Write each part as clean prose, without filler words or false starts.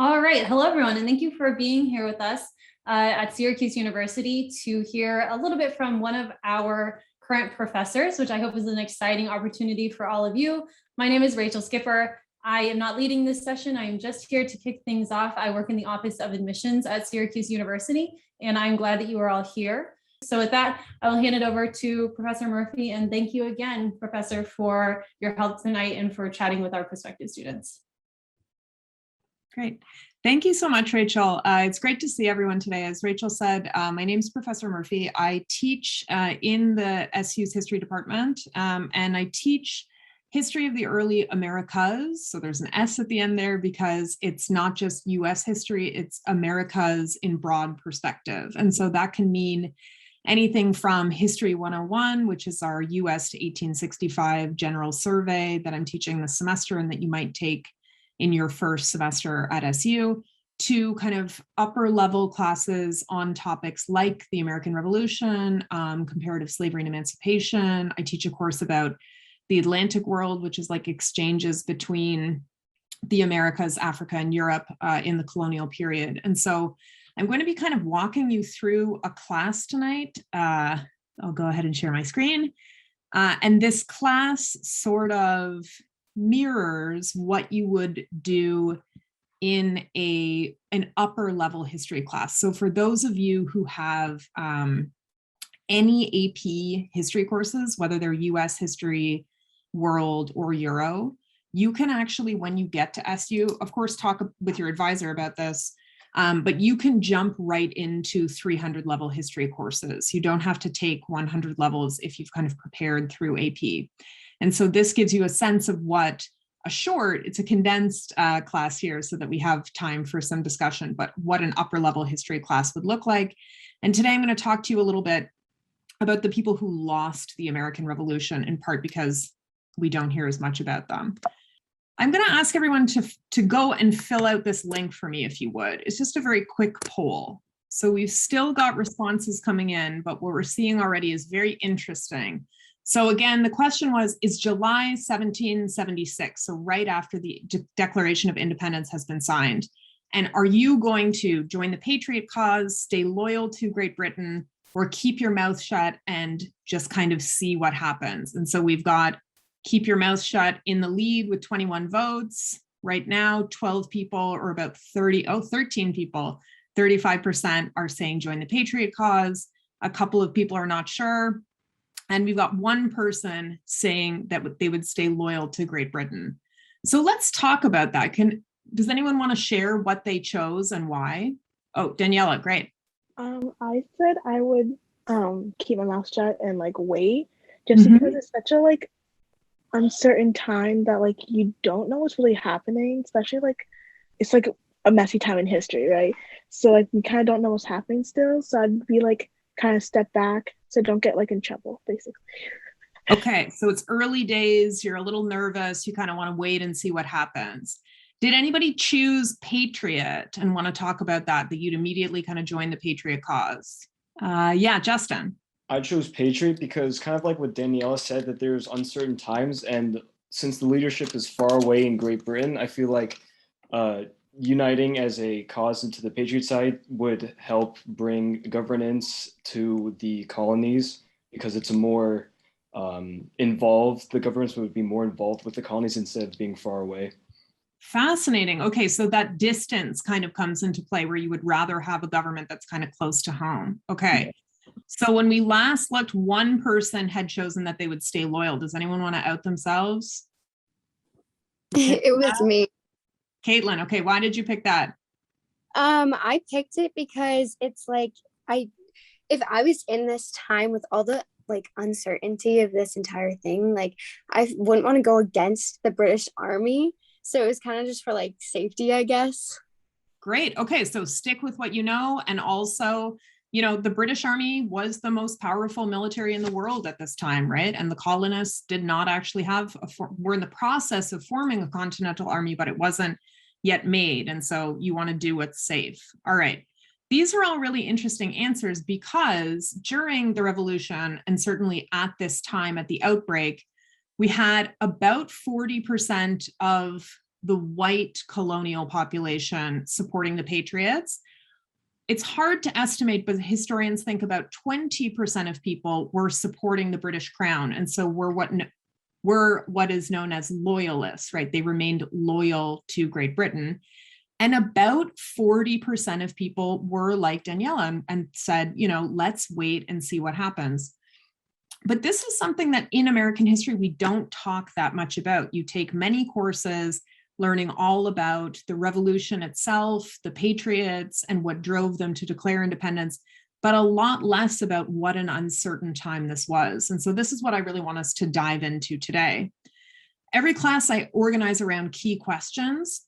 All right. Hello, everyone, and thank you for being here with us at Syracuse University to hear a little bit from one of our current professors, which I hope is an exciting opportunity for all of you. My name is Rachel Skipper. I am not leading this session. I am just here to kick things off. I work in the Office of Admissions at Syracuse University, and I'm glad that you are all here. So with that, I will hand it over to Professor Murphy, and thank you again, Professor, for your help tonight and for chatting with our prospective students. Great. Thank you so much, Rachel. It's great to see everyone today. As Rachel said, my name is Professor Murphy. I teach in the SU's history department, and I teach history of the early Americas. So there's an S at the end there because it's not just US history, it's Americas in broad perspective. And so that can mean anything from History 101, which is our US to 1865 general survey that I'm teaching this semester and that you might take in your first semester at SU, to kind of upper level classes on topics like the American Revolution, comparative slavery and emancipation. I teach a course about the Atlantic world, which is like exchanges between the Americas, Africa, and Europe in the colonial period. And so I'm going to be kind of walking you through a class tonight. I'll go ahead and share my screen. And this class sort of mirrors what you would do in an upper level history class. So for those of you who have any AP history courses, whether they're US history, world, or Euro, you can actually, when you get to SU, of course, talk with your advisor about this, but you can jump right into 300 level history courses. You don't have to take 100 levels if you've kind of prepared through AP. And so this gives you a sense of what it's a condensed class here so that we have time for some discussion, but what an upper level history class would look like. And today I'm going to talk to you a little bit about the people who lost the American Revolution, in part because we don't hear as much about them. I'm going to ask everyone to go and fill out this link for me, if you would. It's just a very quick poll. So we've still got responses coming in, but what we're seeing already is very interesting. So again, the question was, is July 1776, so right after the Declaration of Independence has been signed, and are you going to join the Patriot cause, stay loyal to Great Britain, or keep your mouth shut and just kind of see what happens? And so we've got keep your mouth shut in the lead with 21 votes. Right now, 12 people, or about 13 people, 35% are saying join the Patriot cause. A couple of people are not sure. And we've got one person saying that they would stay loyal to Great Britain. So let's talk about that. Does anyone want to share what they chose and why? Oh, Daniela, great. I said I would keep my mouth shut and like wait, just because it's such a uncertain time that you don't know what's really happening, especially it's a messy time in history, right? So we kind of don't know what's happening still. So I'd be kind of step back so don't get in trouble, basically. Okay, so it's early days, you're a little nervous, you kind of want to wait and see what happens. Did anybody choose Patriot and want to talk about that you'd immediately kind of join the Patriot cause? Yeah, Justin. I chose Patriot because, kind of like what Daniela said, that there's uncertain times, and since the leadership is far away in Great Britain, I feel like uniting as a cause into the Patriot side would help bring governance to the colonies, because it's a more the governments would be more involved with the colonies instead of being far away. Fascinating. Okay, so that distance kind of comes into play where you would rather have a government that's kind of close to home. Okay. Yeah. So when we last looked, one person had chosen that they would stay loyal. Does anyone want to out themselves? It was me. Caitlin, okay, why did you pick that? I picked it because it's if I was in this time with all the uncertainty of this entire thing, I wouldn't want to go against the British Army. So it was kind of just for safety, I guess. Great. Okay, so stick with what you know. And also, the British Army was the most powerful military in the world at this time, right? And the colonists did not actually were in the process of forming a continental army, but it wasn't yet made. And so you want to do what's safe. All right. These are all really interesting answers because during the revolution, and certainly at this time at the outbreak, we had about 40% of the white colonial population supporting the Patriots. It's hard to estimate, but historians think about 20% of people were supporting the British Crown. And so were what is known as Loyalists, right? They remained loyal to Great Britain. And about 40% of people were like Daniela and said, let's wait and see what happens. But this is something that in American history, we don't talk that much about. You take many courses learning all about the revolution itself, the Patriots, and what drove them to declare independence, but a lot less about what an uncertain time this was. And so this is what I really want us to dive into today. Every class I organize around key questions.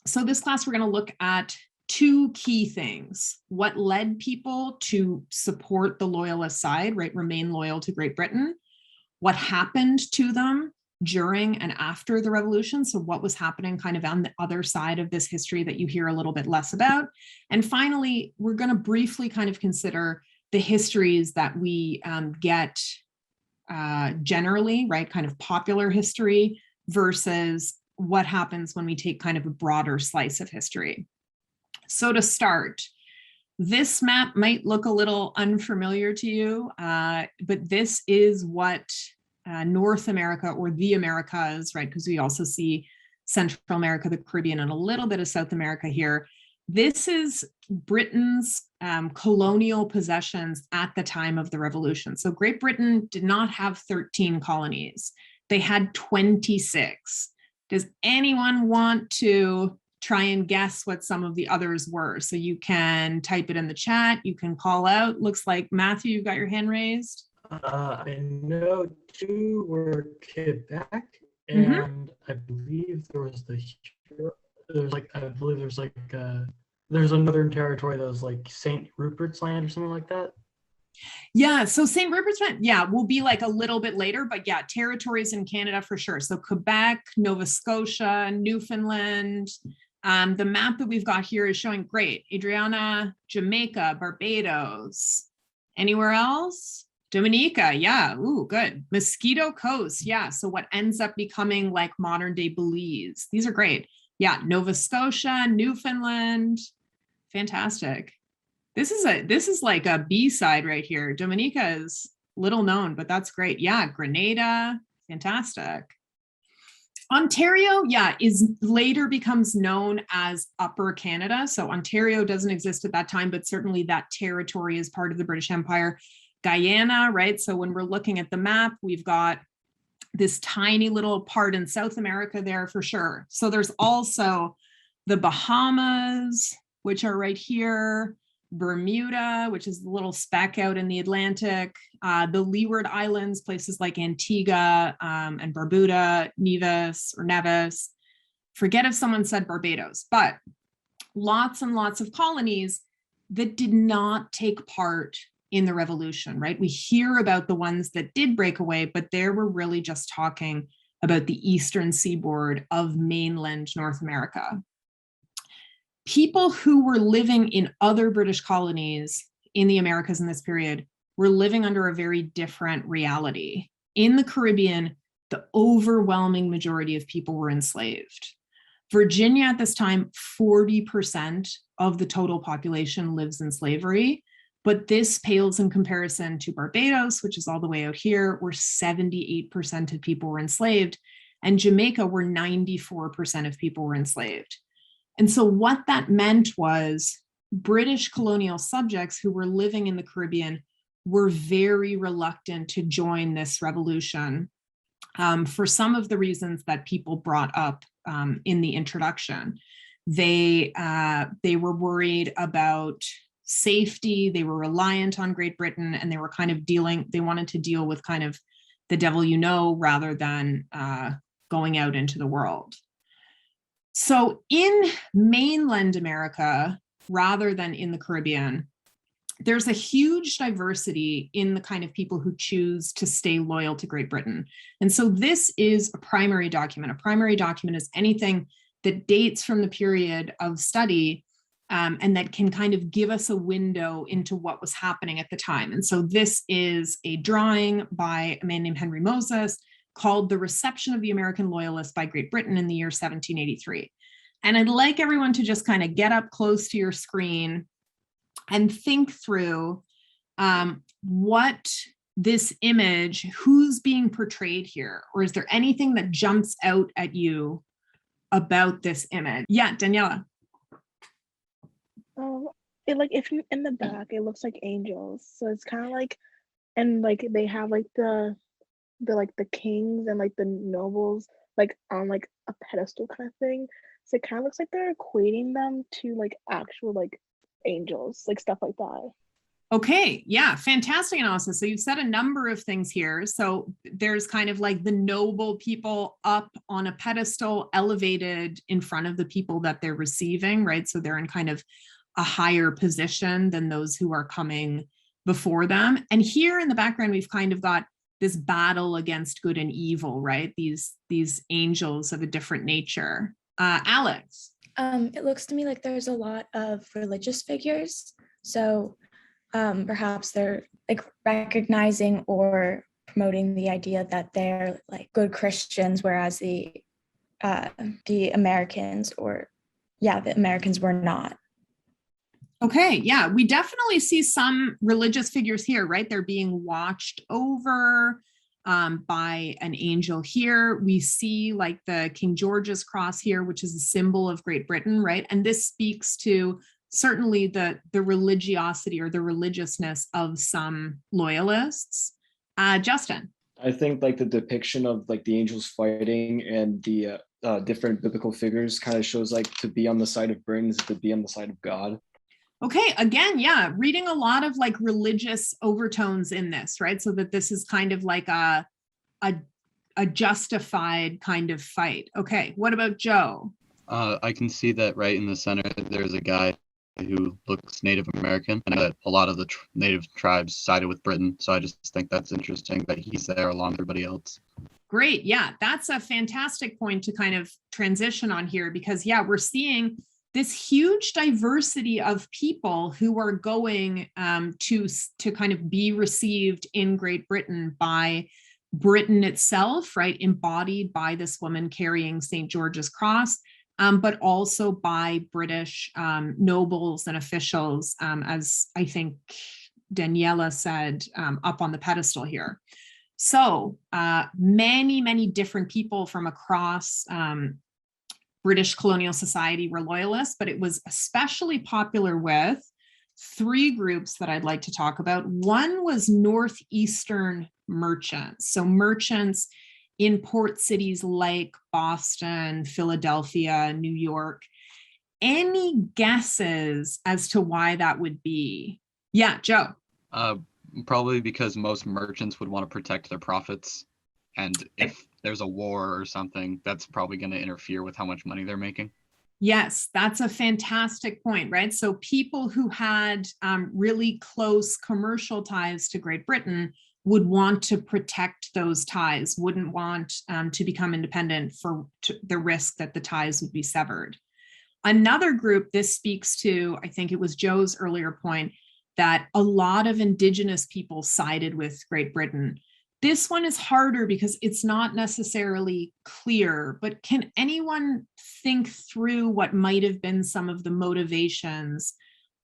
So this class, we're going to look at two key things: what led people to support the Loyalist side, right, remain loyal to Great Britain, what happened to them during and after the revolution, so what was happening kind of on the other side of this history that you hear a little bit less about. And finally, we're going to briefly kind of consider the histories that we get generally, right, kind of popular history versus what happens when we take kind of a broader slice of history. So to start, this map might look a little unfamiliar to you, but this is what North America, or the Americas, right, because we also see Central America, the Caribbean, and a little bit of South America here. This is Britain's colonial possessions at the time of the Revolution. So Great Britain did not have 13 colonies. They had 26. Does anyone want to try and guess what some of the others were? So you can type it in the chat. You can call out. Looks like Matthew, you've got your hand raised. I know two were Quebec, and I believe there's another territory that was like St. Rupert's Land or something like that. Yeah, so St. Rupert's Land, will be like a little bit later, but yeah, territories in Canada for sure. So Quebec, Nova Scotia, Newfoundland. The map that we've got here is showing, great, Adriana, Jamaica, Barbados. Anywhere else? Dominica, yeah, ooh, good. Mosquito Coast, yeah, so what ends up becoming like modern day Belize. These are great. Yeah, Nova Scotia, Newfoundland, fantastic. This is like a B-side right here. Dominica is little known, but that's great. Yeah, Grenada, fantastic. Ontario, later becomes known as Upper Canada. So Ontario doesn't exist at that time, but certainly that territory is part of the British Empire. Guyana, right? So when we're looking at the map, we've got this tiny little part in South America there for sure. So there's also the Bahamas, which are right here, Bermuda, which is the little speck out in the Atlantic, the Leeward Islands, places like Antigua and Barbuda, Nevis. Forget if someone said Barbados, but lots and lots of colonies that did not take part in the revolution, right? We hear about the ones that did break away, but there we're really just talking about the eastern seaboard of mainland North America. People who were living in other British colonies in the Americas in this period were living under a very different reality. In the Caribbean, the overwhelming majority of people were enslaved. Virginia at this time, 40% of the total population lives in slavery. But this pales in comparison to Barbados, which is all the way out here, where 78% of people were enslaved, and Jamaica, where 94% of people were enslaved. And so what that meant was British colonial subjects who were living in the Caribbean were very reluctant to join this revolution for some of the reasons that people brought up in the introduction. They were worried about safety, they were reliant on Great Britain, and they were kind of they wanted to deal with kind of the devil you know, rather than going out into the world. So in mainland America, rather than in the Caribbean, there's a huge diversity in the kind of people who choose to stay loyal to Great Britain. And so this is a primary document. A primary document is anything that dates from the period of study and that can kind of give us a window into what was happening at the time. And so this is a drawing by a man named Henry Moses called The Reception of the American Loyalists by Great Britain in the year 1783. And I'd like everyone to just kind of get up close to your screen and think through what this image, who's being portrayed here, or is there anything that jumps out at you about this image? Yeah, Daniela. It like if you in the back, it looks like angels. So it's kind of like, and like they have like the like the kings and like the nobles like on like a pedestal kind of thing. So it kind of looks like they're equating them to like actual like angels, like stuff like that. Okay, yeah, fantastic analysis. So you've said a number of things here. So there's kind of like the noble people up on a pedestal, elevated in front of the people that they're receiving, right? So they're in kind of a higher position than those who are coming before them. And here in the background, we've kind of got this battle against good and evil, right? These angels of a different nature. Alex. It looks to me like there's a lot of religious figures. So perhaps they're like recognizing or promoting the idea that they're like good Christians, whereas the Americans the Americans were not. Okay, yeah, we definitely see some religious figures here, right? They're being watched over by an angel here. We see like the King George's cross here, which is a symbol of Great Britain, right? And this speaks to certainly the religiosity or the religiousness of some loyalists. Justin. I think like the depiction of like the angels fighting and the different biblical figures kind of shows like to be on the side of Britain is to be on the side of God. Okay, again, yeah, reading a lot of like religious overtones in this, right? So that this is kind of like a justified kind of fight. Okay, what about Joe? I can see that right in the center, there's a guy who looks Native American, and that a lot of the native tribes sided with Britain. So I just think that's interesting that he's there along with everybody else. Great, yeah, that's a fantastic point to kind of transition on here because yeah, we're seeing this huge diversity of people who are going to kind of be received in Great Britain by Britain itself, right? Embodied by this woman carrying St. George's cross, but also by British nobles and officials, as I think Daniela said, up on the pedestal here. So many, many different people from across British colonial society were loyalists, but it was especially popular with three groups that I'd like to talk about. One was Northeastern merchants. So merchants in port cities like Boston, Philadelphia, New York. Any guesses as to why that would be? Yeah, Joe. Probably because most merchants would want to protect their profits. And if there's a war or something, that's probably going to interfere with how much money they're making. Yes, that's a fantastic point, right? So people who had really close commercial ties to Great Britain would want to protect those ties, wouldn't want to become independent for the risk that the ties would be severed. Another group, this speaks to, I think it was Joe's earlier point, that a lot of Indigenous people sided with Great Britain. This one is harder because it's not necessarily clear, but can anyone think through what might have been some of the motivations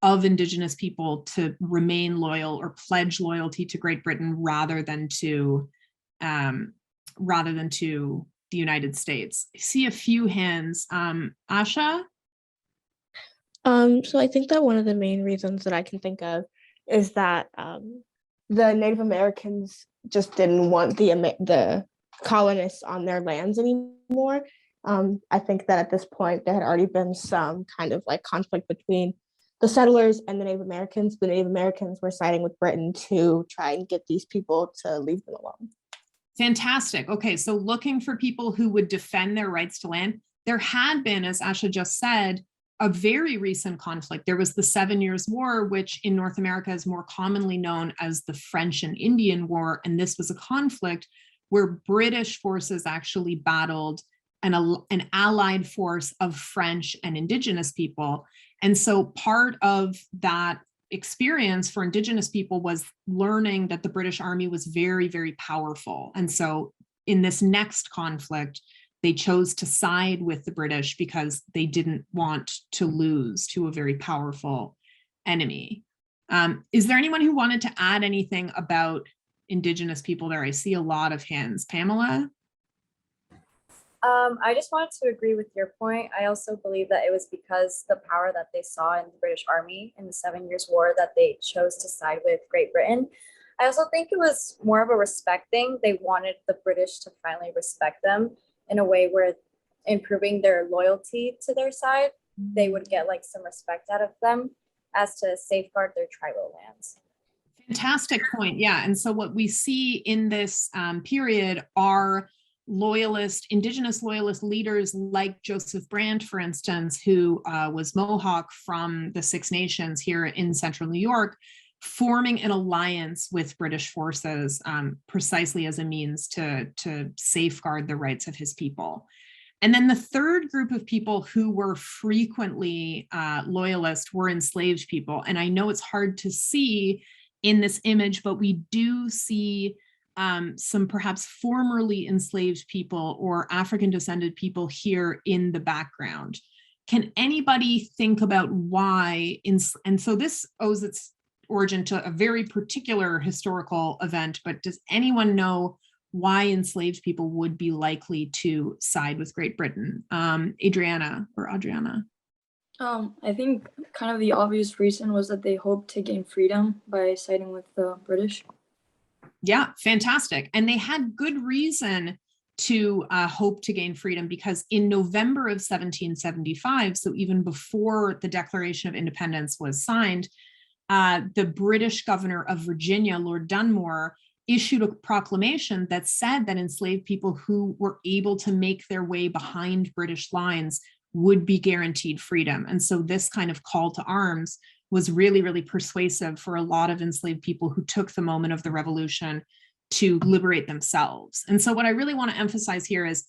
of Indigenous people to remain loyal or pledge loyalty to Great Britain rather than to the United States? I see a few hands. Asha? So I think that one of the main reasons that I can think of is that the Native Americans just didn't want the colonists on their lands anymore. I think that at this point there had already been some kind of like conflict between the settlers and the Native Americans. The Native Americans were siding with Britain to try and get these people to leave them alone. Fantastic. Okay, so looking for people who would defend their rights to land. There had been, as Asha just said, a very recent conflict. There was the 7 Years' War, which in North America is more commonly known as the French and Indian War. And this was a conflict where British forces actually battled an allied force of French and Indigenous people. And so part of that experience for Indigenous people was learning that the British Army was very, very powerful. And so in this next conflict, they chose to side with the British because they didn't want to lose to a very powerful enemy. Is there anyone who wanted to add anything about Indigenous people there? I see a lot of hands. Pamela? I just wanted to agree with your point. I also believe that it was because the power that they saw in the British Army in the 7 Years' War that they chose to side with Great Britain. I also think it was more of a respect thing. They wanted the British to finally respect them in a way where, improving their loyalty to their side, they would get like some respect out of them as to safeguard their tribal lands. Fantastic point. Yeah. And so what we see in this period are Indigenous Loyalist leaders like Joseph Brand, for instance, who was Mohawk from the Six Nations here in central New York, forming an alliance with British forces precisely as a means to safeguard the rights of his people. And then the third group of people who were frequently loyalist were enslaved people. And I know it's hard to see in this image, but we do see some perhaps formerly enslaved people or African descended people here in the background. Can anybody think about why? And so this owes its origin to a very particular historical event, but does anyone know why enslaved people would be likely to side with Great Britain? Adriana. I think kind of the obvious reason was that they hoped to gain freedom by siding with the British. Yeah, fantastic. And they had good reason to hope to gain freedom, because in November of 1775, so even before the Declaration of Independence was signed, the British governor of Virginia, Lord Dunmore, issued a proclamation that said that enslaved people who were able to make their way behind British lines would be guaranteed freedom. And so this kind of call to arms was really, really persuasive for a lot of enslaved people who took the moment of the revolution to liberate themselves. And so what I really want to emphasize here is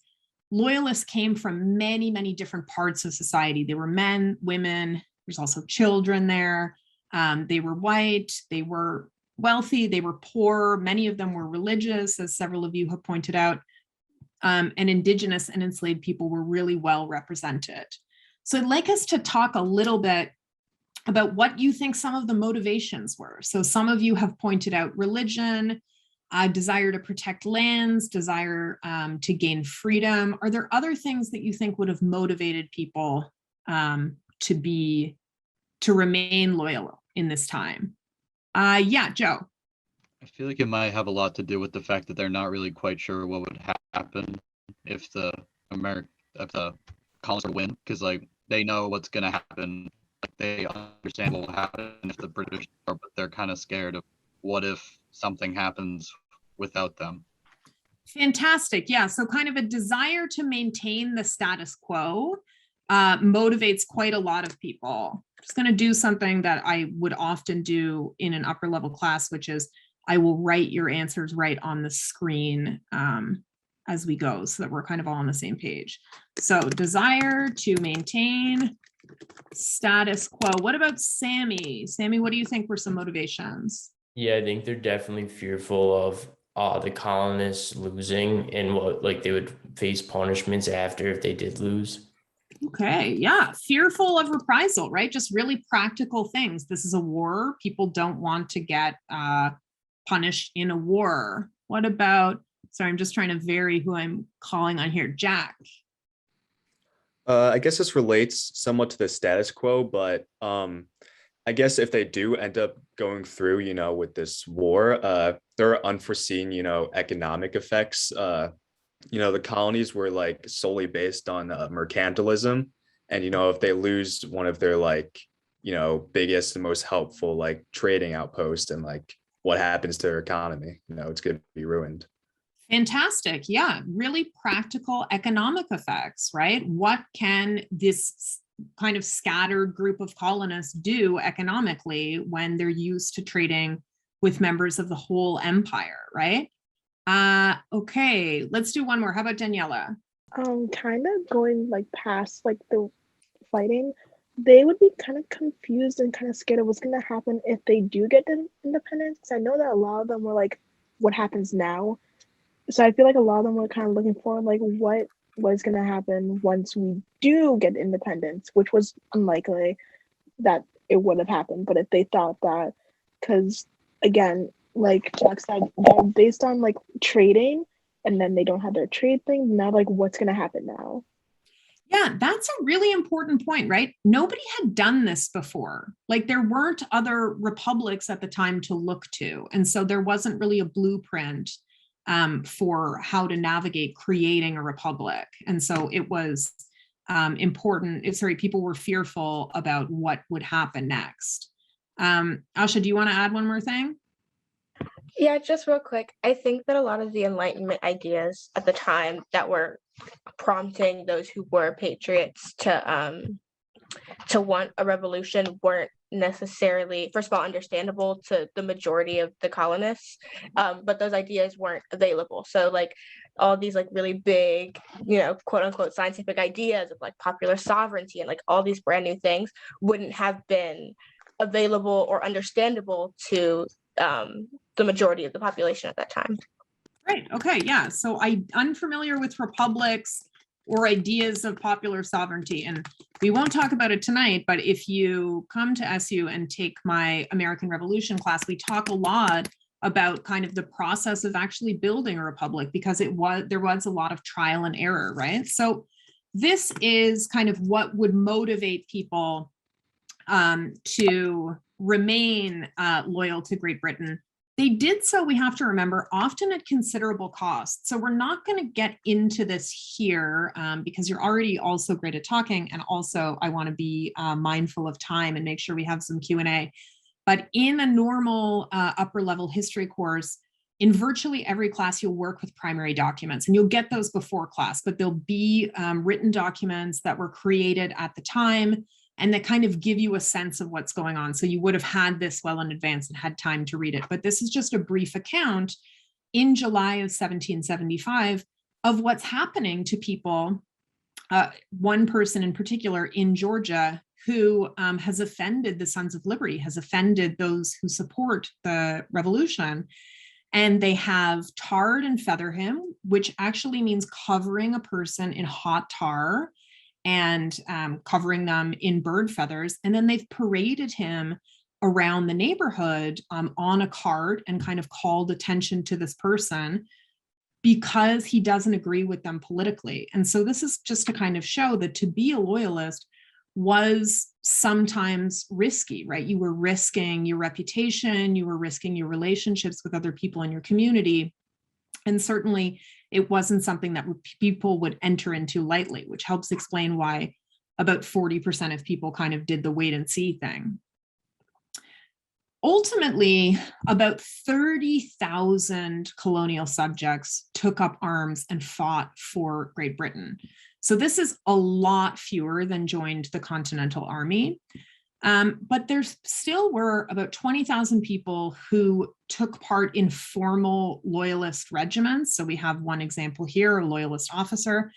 Loyalists came from many, many different parts of society. They were men, women, there's also children there. They were white, they were wealthy, they were poor. Many of them were religious, as several of you have pointed out. And Indigenous and enslaved people were really well represented. So I'd like us to talk a little bit about what you think some of the motivations were. So some of you have pointed out religion, desire to protect lands, desire to gain freedom. Are there other things that you think would have motivated people to remain loyal in this time? Yeah, Joe. I feel like it might have a lot to do with the fact that they're not really quite sure what would happen if the colonists win, because like they know what's going to happen. Like, they understand what will happen if the British are, but they're kind of scared of what if something happens without them. Fantastic. Yeah. So kind of a desire to maintain the status quo motivates quite a lot of people. I'm just going to do something that I would often do in an upper level class, which is I will write your answers right on the screen as we go, so that we're kind of all on the same page. So desire to maintain status quo. What about Sammy? Sammy, what do you think were some motivations? Yeah, I think they're definitely fearful of the colonists losing and what like they would face punishments after if they did lose. Okay, yeah, fearful of reprisal, right? Just really practical things. This is a war. People don't want to get punished in a war. What about, sorry, I'm just trying to vary who I'm calling on here. Jack. I guess this relates somewhat to the status quo, but I guess if they do end up going through, with this war, there are unforeseen, economic effects. The colonies were like solely based on mercantilism. And, if they lose one of their biggest and most helpful trading outposts, and what happens to their economy, it's going to be ruined. Fantastic. Yeah, really practical economic effects, right? What can this kind of scattered group of colonists do economically when they're used to trading with members of the whole empire, right? Okay, let's do one more. How about Daniela? Kind of going past the fighting, they would be kind of confused and kind of scared of what's going to happen if they do get the independence. Because I know that a lot of them were like, what happens now? so I feel like a lot of them were kind of looking for like what was going to happen once we do get independence, which was unlikely that it would have happened. But if they thought that, because again, like Jack said, they're based on like trading, and then they don't have their trade thing. Now, like, what's going to happen now? Yeah, that's a really important point, right? Nobody had done this before. Like there weren't other republics at the time to look to. And so there wasn't really a blueprint for how to navigate creating a republic. And so it was important. People were fearful about what would happen next. Asha, do you want to add one more thing? Yeah, just real quick. I think that a lot of the Enlightenment ideas at the time that were prompting those who were patriots to want a revolution weren't necessarily, first of all, understandable to the majority of the colonists, but those ideas weren't available. So like all these like really big, quote unquote scientific ideas of like popular sovereignty and like all these brand new things wouldn't have been available or understandable to the majority of the population at that time. Right. Okay. Yeah. So I'm unfamiliar with republics or ideas of popular sovereignty, and we won't talk about it tonight, but if you come to SU and take my American Revolution class, we talk a lot about kind of the process of actually building a republic, because there was a lot of trial and error, right? So this is kind of what would motivate people to remain loyal to Great Britain. They did so, we have to remember, often at considerable cost. So we're not going to get into this here because you're already also great at talking. And also I want to be mindful of time and make sure we have some Q&A. But in a normal upper level history course, in virtually every class, you'll work with primary documents, and you'll get those before class, but there'll be written documents that were created at the time and that kind of give you a sense of what's going on. So you would have had this well in advance and had time to read it. But this is just a brief account in July of 1775 of what's happening to people. One person in particular in Georgia who has offended the Sons of Liberty, has offended those who support the revolution. And they have tarred and feather him, which actually means covering a person in hot tar and covering them in bird feathers. And then they've paraded him around the neighborhood on a cart and kind of called attention to this person because he doesn't agree with them politically. And so this is just to kind of show that to be a loyalist was sometimes risky, right? You were risking your reputation, you were risking your relationships with other people in your community. And certainly it wasn't something that people would enter into lightly, which helps explain why about 40% of people kind of did the wait and see thing. Ultimately, about 30,000 colonial subjects took up arms and fought for Great Britain. So this is a lot fewer than joined the Continental Army. But there still were about 20,000 people who took part in formal Loyalist regiments. So we have one example here, a Loyalist officer.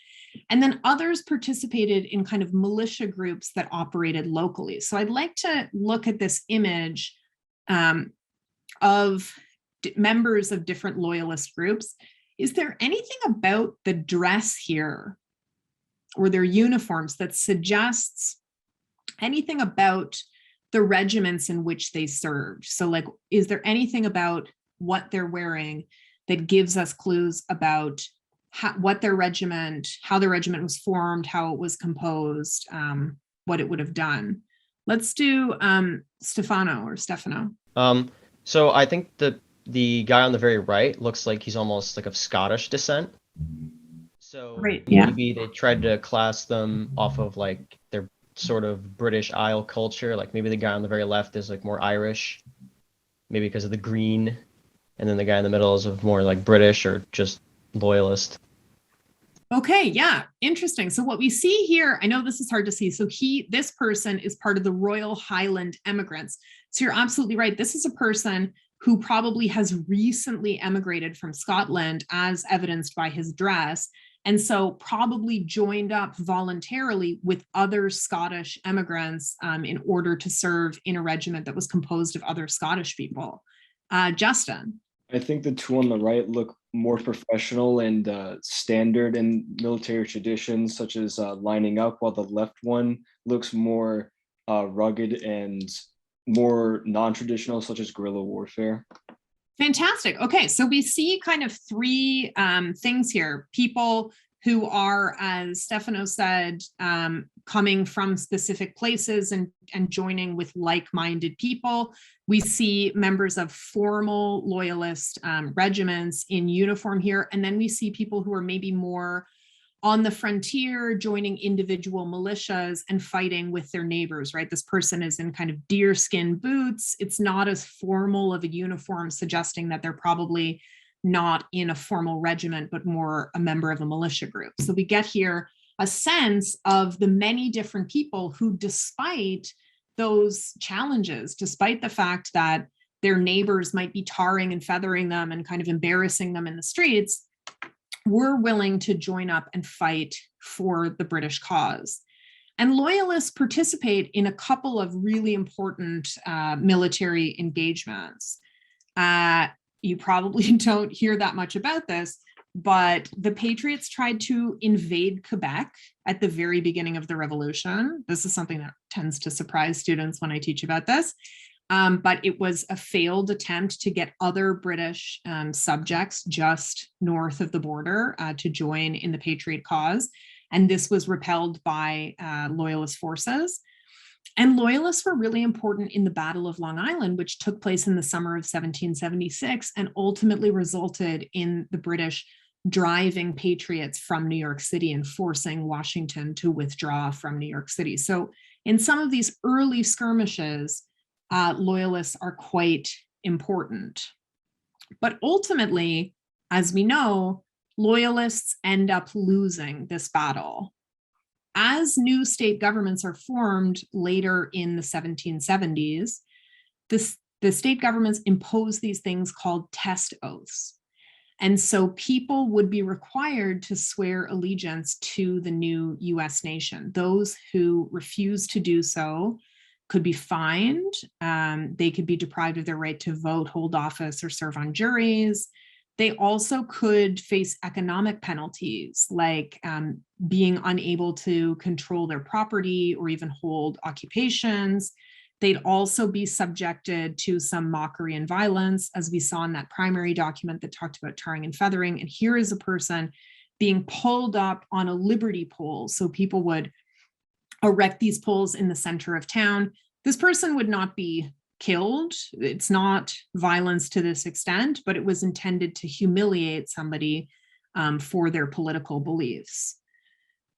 And then others participated in kind of militia groups that operated locally. So I'd like to look at this image of members of different Loyalist groups. Is there anything about the dress here or their uniforms that suggests anything about the regiments in which they served? So like, is there anything about what they're wearing that gives us clues about how the regiment was formed, how it was composed, what it would have done? Let's do Stefano. So I think the guy on the very right looks like he's almost like of Scottish descent. So maybe they tried to class them off of like their sort of British Isle culture. Like maybe the guy on the very left is like more Irish, maybe because of the green, and then the guy in the middle is of more like British or just Loyalist. Okay, yeah, interesting. So what we see here, I know this is hard to see. So this person is part of the Royal Highland Emigrants. So you're absolutely right. This is a person who probably has recently emigrated from Scotland, as evidenced by his dress, and so probably joined up voluntarily with other Scottish emigrants in order to serve in a regiment that was composed of other Scottish people. Justin. I think the two on the right look more professional and standard in military traditions, such as lining up, while the left one looks more rugged and more non-traditional, such as guerrilla warfare. Fantastic. Okay, so we see kind of three things here. People who are, as Stefano said, coming from specific places and joining with like-minded people. We see members of formal loyalist regiments in uniform here. And then we see people who are maybe more on the frontier, joining individual militias and fighting with their neighbors, right? This person is in kind of deerskin boots. It's not as formal of a uniform, suggesting that they're probably not in a formal regiment, but more a member of a militia group. So we get here a sense of the many different people who, despite those challenges, despite the fact that their neighbors might be tarring and feathering them and kind of embarrassing them in the streets, were willing to join up and fight for the British cause. And loyalists participate in a couple of really important military engagements. You probably don't hear that much about this, but the Patriots tried to invade Quebec at the very beginning of the Revolution. This is something that tends to surprise students when I teach about this. But it was a failed attempt to get other British subjects just north of the border to join in the Patriot cause. And this was repelled by Loyalist forces. And Loyalists were really important in the Battle of Long Island, which took place in the summer of 1776 and ultimately resulted in the British driving Patriots from New York City and forcing Washington to withdraw from New York City. So in some of these early skirmishes, Loyalists are quite important. But ultimately, as we know, Loyalists end up losing this battle. As new state governments are formed later in the 1770s, the state governments impose these things called test oaths. And so people would be required to swear allegiance to the new US nation. Those who refuse to do so could be fined. They could be deprived of their right to vote, hold office, or serve on juries. They also could face economic penalties, like being unable to control their property or even hold occupations. They'd also be subjected to some mockery and violence, as we saw in that primary document that talked about tarring and feathering. And here is a person being pulled up on a liberty pole. So people would erect these poles in the center of town. This person would not be killed. It's not violence to this extent, but it was intended to humiliate somebody for their political beliefs.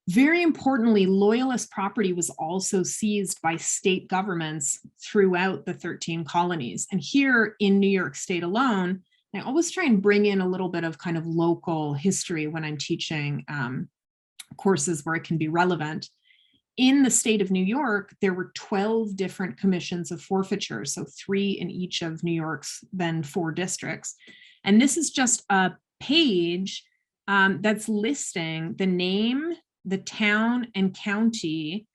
Very importantly, Loyalist property was also seized by state governments throughout the 13 colonies. And here in New York State alone, I always try and bring in a little bit of kind of local history when I'm teaching courses where it can be relevant. In the state of New York, there were 12 different commissions of forfeiture, so 3 in each of New York's then 4 districts. And this is just a page that's listing the name, the town and county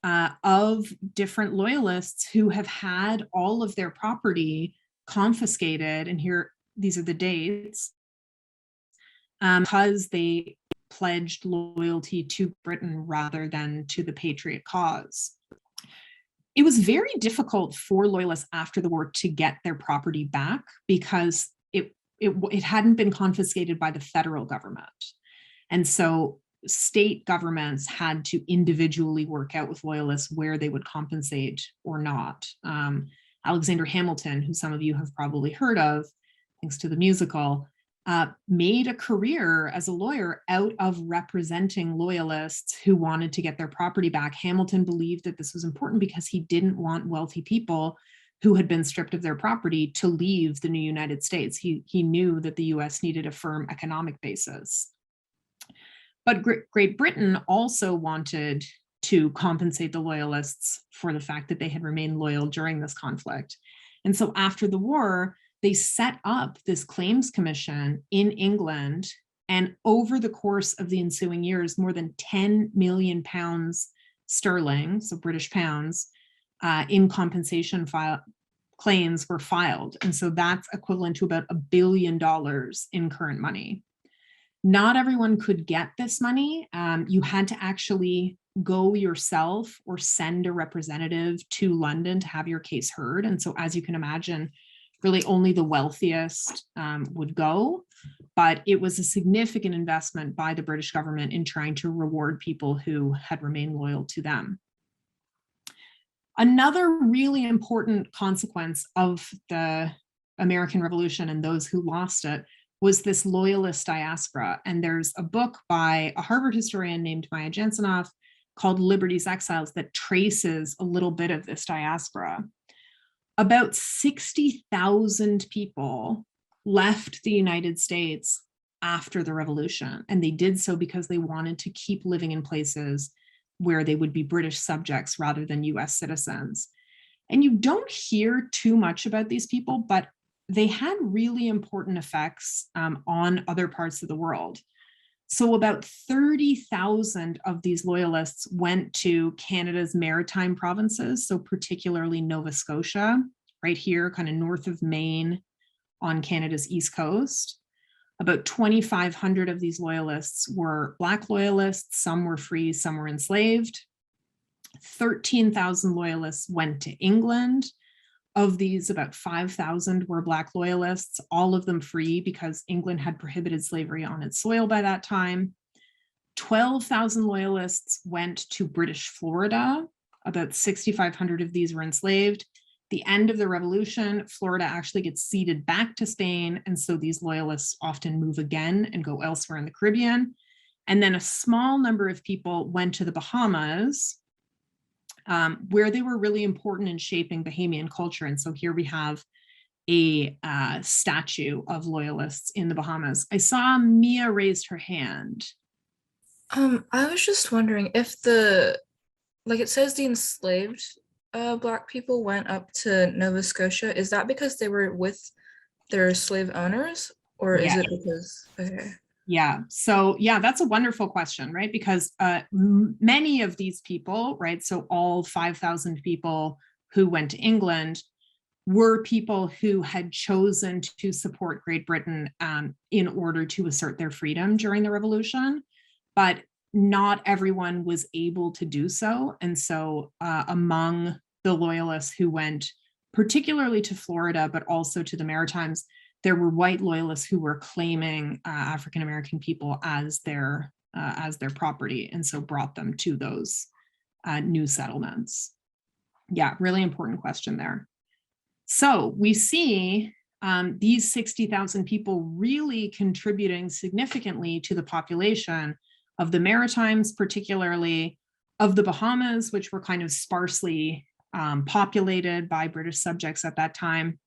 of different Loyalists who have had all of their property confiscated. And here, these are the dates, because they pledged loyalty to Britain rather than to the Patriot cause. It was very difficult for Loyalists after the war to get their property back because it hadn't been confiscated by the federal government. And so state governments had to individually work out with Loyalists where they would compensate or not. Alexander Hamilton, who some of you have probably heard of, thanks to the musical, made a career as a lawyer out of representing Loyalists who wanted to get their property back. Hamilton believed that this was important because he didn't want wealthy people who had been stripped of their property to leave the new United States. He knew that the US needed a firm economic basis. But Great Britain also wanted to compensate the Loyalists for the fact that they had remained loyal during this conflict. And so after the war, they set up this claims commission in England, and over the course of the ensuing years, more than 10 million pounds sterling, so British pounds, in compensation claims were filed. And so that's equivalent to about $1 billion in current money. Not everyone could get this money. You had to actually go yourself or send a representative to London to have your case heard. And so as you can imagine, really only the wealthiest would go. But it was a significant investment by the British government in trying to reward people who had remained loyal to them. Another really important consequence of the American Revolution and those who lost it was this Loyalist diaspora. And there's a book by a Harvard historian named Maya Janssenoff called Liberty's Exiles that traces a little bit of this diaspora. About 60,000 people left the United States after the revolution, and they did so because they wanted to keep living in places where they would be British subjects rather than US citizens. And you don't hear too much about these people, but they had really important effects on other parts of the world. So about 30,000 of these loyalists went to Canada's maritime provinces, so particularly Nova Scotia, right here, kind of north of Maine on Canada's east coast. About 2,500 of these loyalists were Black loyalists, some were free, some were enslaved. 13,000 loyalists went to England. Of these, about 5,000 were Black loyalists, all of them free because England had prohibited slavery on its soil by that time. 12,000 loyalists went to British Florida. About 6,500 of these were enslaved. The end of the revolution, Florida actually gets ceded back to Spain, and so these loyalists often move again and go elsewhere in the Caribbean. And then a small number of people went to the Bahamas, where they were really important in shaping Bahamian culture. And so here we have a statue of loyalists in the Bahamas. I saw Mia raised her hand. I was just wondering if it says the enslaved Black people went up to Nova Scotia. Is that because they were with their slave owners, or is it because, okay. Yeah, so yeah, that's a wonderful question, right? Because many of these people, right, so all 5,000 people who went to England were people who had chosen to support Great Britain in order to assert their freedom during the revolution, but not everyone was able to do so. And so among the loyalists who went particularly to Florida, but also to the Maritimes, there were white loyalists who were claiming African-American people as their property, and so brought them to those new settlements. Yeah, really important question there. So we see these 60,000 people really contributing significantly to the population of the Maritimes, particularly of the Bahamas, which were kind of sparsely populated by British subjects at that time.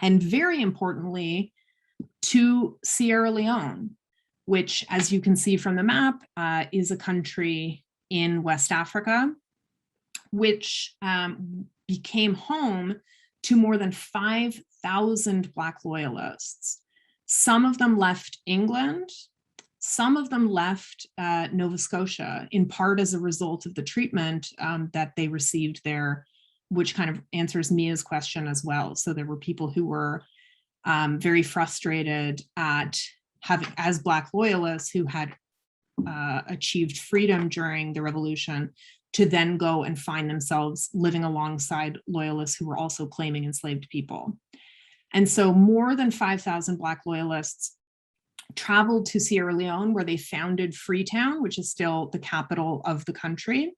And very importantly, to Sierra Leone, which, as you can see from the map, is a country in West Africa, which became home to more than 5,000 Black loyalists. Some of them left England, some of them left Nova Scotia, in part as a result of the treatment that they received there, which kind of answers Mia's question as well. So there were people who were very frustrated at having, as Black loyalists who had achieved freedom during the revolution, to then go and find themselves living alongside loyalists who were also claiming enslaved people. And so more than 5,000 Black loyalists traveled to Sierra Leone, where they founded Freetown, which is still the capital of the country.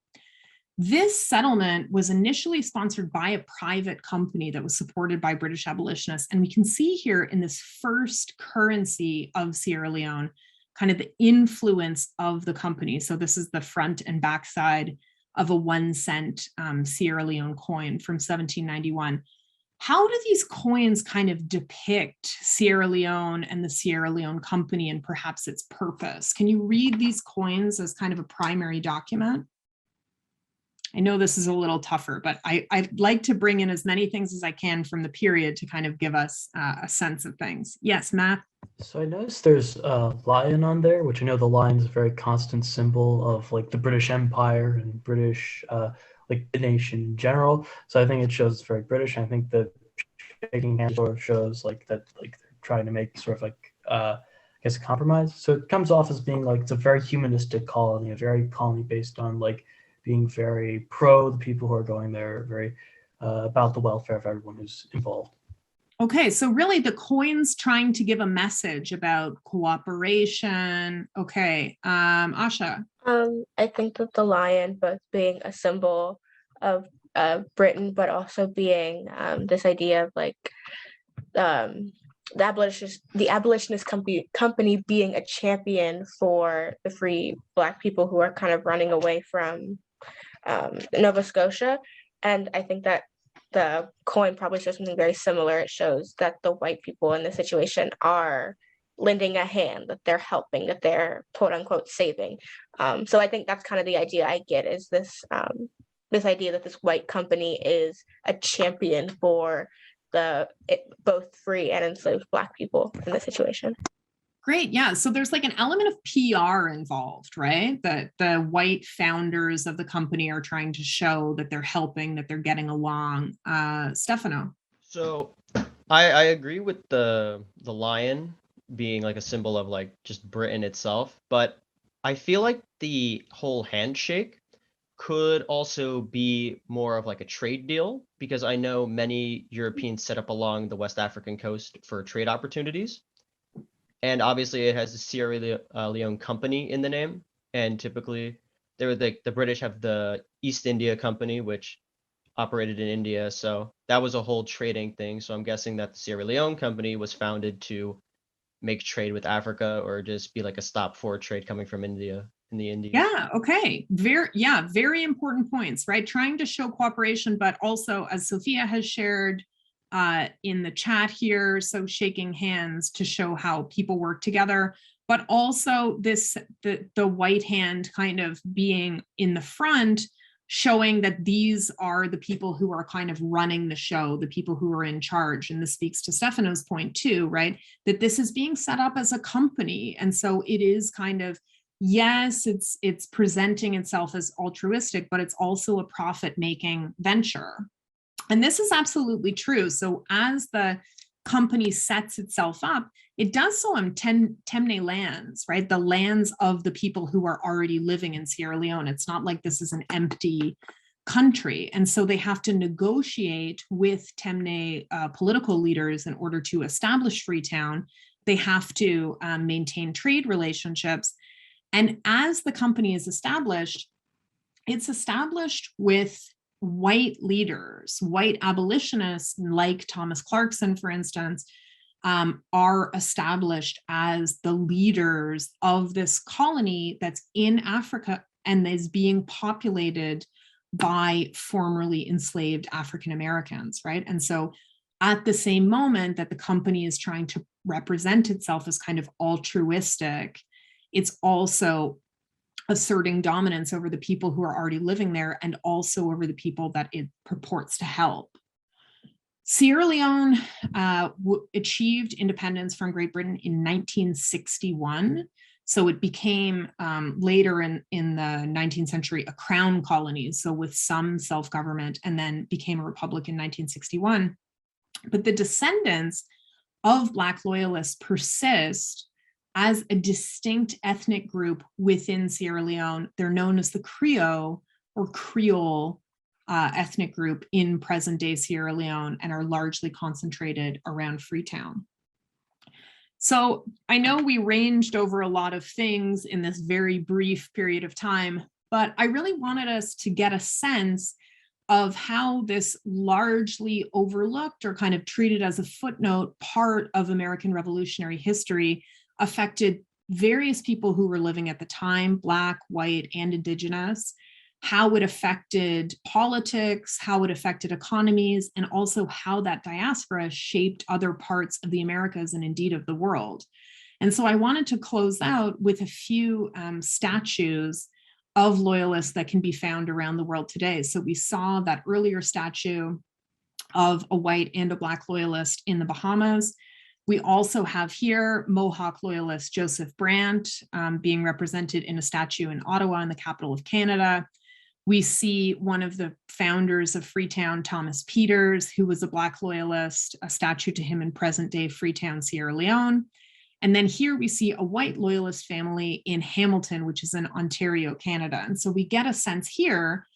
This settlement was initially sponsored by a private company that was supported by British abolitionists. And we can see here in this first currency of Sierra Leone, kind of the influence of the company. So this is the front and back side of a 1 cent Sierra Leone coin from 1791. How do these coins kind of depict Sierra Leone and the Sierra Leone company and perhaps its purpose? Can you read these coins as kind of a primary document? I know this is a little tougher, but I'd like to bring in as many things as I can from the period to kind of give us a sense of things. Yes, Matt? So I noticed there's a lion on there, which I know the lion is a very constant symbol of like the British Empire and British, like the nation in general. So I think it shows it's very British. I think the shaking hands sort of shows like that, like they're trying to make sort of like I guess a compromise. So it comes off as being like it's a very humanistic colony, a very colony based on like being very pro the people who are going there, very about the welfare of everyone who's involved. Okay, so really the coin's trying to give a message about cooperation. Okay, Asha. I think that the lion, both being a symbol of Britain, but also being this idea of like the abolitionist company being a champion for the free Black people who are kind of running away from Nova Scotia. And I think that the coin probably shows something very similar. It shows that the white people in this situation are lending a hand, that they're helping, that they're quote unquote saving. So I think that's kind of the idea I get, is this this idea that this white company is a champion for both free and enslaved Black people in this situation. Great, yeah. So there's like an element of PR involved, right? That the white founders of the company are trying to show that they're helping, that they're getting along. Stefano. So I agree with the lion being like a symbol of like just Britain itself, but I feel like the whole handshake could also be more of like a trade deal, because I know many Europeans set up along the West African coast for trade opportunities. And obviously it has the Sierra Leone Company in the name. And typically they were the British have the East India Company, which operated in India. So that was a whole trading thing. So I'm guessing that the Sierra Leone Company was founded to make trade with Africa, or just be like a stop for trade coming from India in the Indies. Yeah, okay. Very important points, right? Trying to show cooperation, but also, as Sophia has shared in the chat here, so shaking hands to show how people work together, but also the white hand kind of being in the front, showing that these are the people who are kind of running the show, the people who are in charge. And this speaks to Stefano's point too, right? That this is being set up as a company. And so it is kind of, yes, it's presenting itself as altruistic, but it's also a profit-making venture. And this is absolutely true. So as the company sets itself up, it does so on Temne lands, right? The lands of the people who are already living in Sierra Leone. It's not like this is an empty country. And so they have to negotiate with Temne political leaders in order to establish Freetown. They have to maintain trade relationships. And as the company is established, it's established with white leaders, white abolitionists like Thomas Clarkson, for instance, are established as the leaders of this colony that's in Africa and is being populated by formerly enslaved African Americans, right? And so at the same moment that the company is trying to represent itself as kind of altruistic, it's also asserting dominance over the people who are already living there and also over the people that it purports to help. Sierra Leone achieved independence from Great Britain in 1961. So it became later in the 19th century a crown colony, so with some self-government, and then became a republic in 1961. But the descendants of Black Loyalists persist as a distinct ethnic group within Sierra Leone. They're known as the Creole or Creole ethnic group in present-day Sierra Leone and are largely concentrated around Freetown. So I know we ranged over a lot of things in this very brief period of time, but I really wanted us to get a sense of how this largely overlooked or kind of treated as a footnote part of American Revolutionary history affected various people who were living at the time, Black, white, and Indigenous, how it affected politics, how it affected economies, and also how that diaspora shaped other parts of the Americas and indeed of the world. And so I wanted to close out with a few statues of Loyalists that can be found around the world today. So we saw that earlier statue of a white and a Black Loyalist in the Bahamas. We also have here Mohawk Loyalist Joseph Brant being represented in a statue in Ottawa, in the capital of Canada. We see one of the founders of Freetown, Thomas Peters, who was a Black Loyalist, a statue to him in present-day Freetown, Sierra Leone. And then here we see a white Loyalist family in Hamilton, which is in Ontario, Canada. And so we get a sense here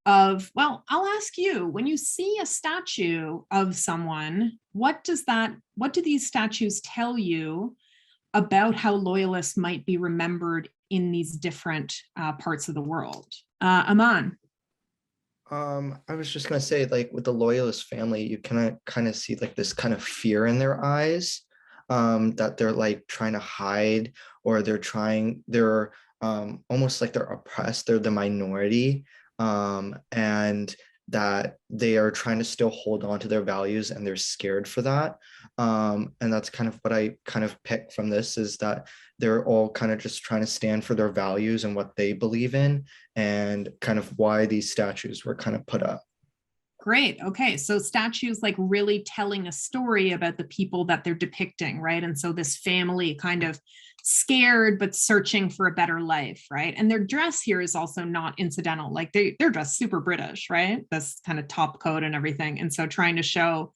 of, well, I'll ask you, when you see a statue of someone, what do these statues tell you about how Loyalists might be remembered in these different parts of the world? Aman. I was just gonna say, like with the Loyalist family, you kind of see like this kind of fear in their eyes, that they're like trying to hide, or they're almost like they're oppressed, they're the minority, and that they are trying to still hold on to their values and they're scared for that. And that's kind of what I kind of pick from this, is that they're all kind of just trying to stand for their values and what they believe in, and kind of why these statues were kind of put up. Great. Okay. So statues like really telling a story about the people that they're depicting, right? And so this family kind of scared, but searching for a better life, right? And their dress here is also not incidental. Like they're dressed super British, right? This kind of top coat and everything. And so trying to show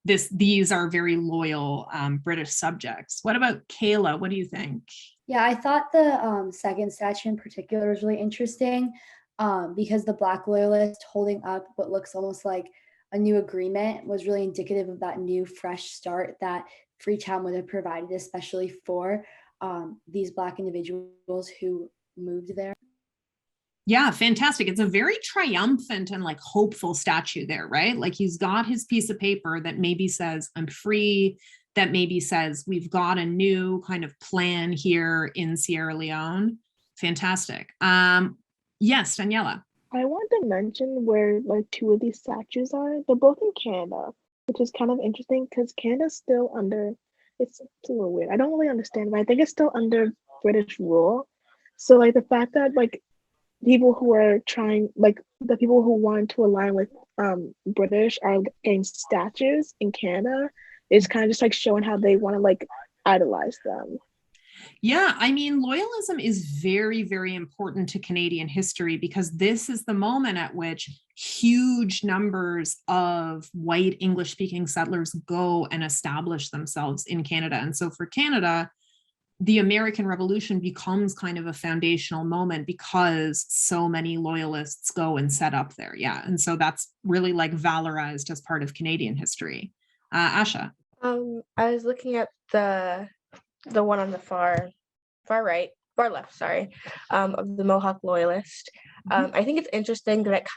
these are very loyal British subjects. What about Kayla? What do you think? Yeah, I thought the second statue in particular was really interesting. Because the Black Loyalist holding up what looks almost like a new agreement was really indicative of that new, fresh start that Freetown would have provided, especially for these Black individuals who moved there. Yeah, fantastic. It's a very triumphant and like hopeful statue there, right? Like he's got his piece of paper that maybe says, I'm free, that maybe says, we've got a new kind of plan here in Sierra Leone. Fantastic. Yes, Daniela. I want to mention where like two of these statues are. They're both in Canada, which is kind of interesting because Canada's still under, it's a little weird. I don't really understand, but I think it's still under British rule. So like the fact that like people who are trying, like the people who want to align with British are getting statues in Canada is kind of just like showing how they want to like idolize them. Yeah, I mean, loyalism is very, very important to Canadian history because this is the moment at which huge numbers of white English-speaking settlers go and establish themselves in Canada. And so for Canada, the American Revolution becomes kind of a foundational moment because so many Loyalists go and set up there. Yeah, and so that's really like valorized as part of Canadian history. Asha. I was looking at the one on the far left, sorry, of the Mohawk Loyalist. I think it's interesting that it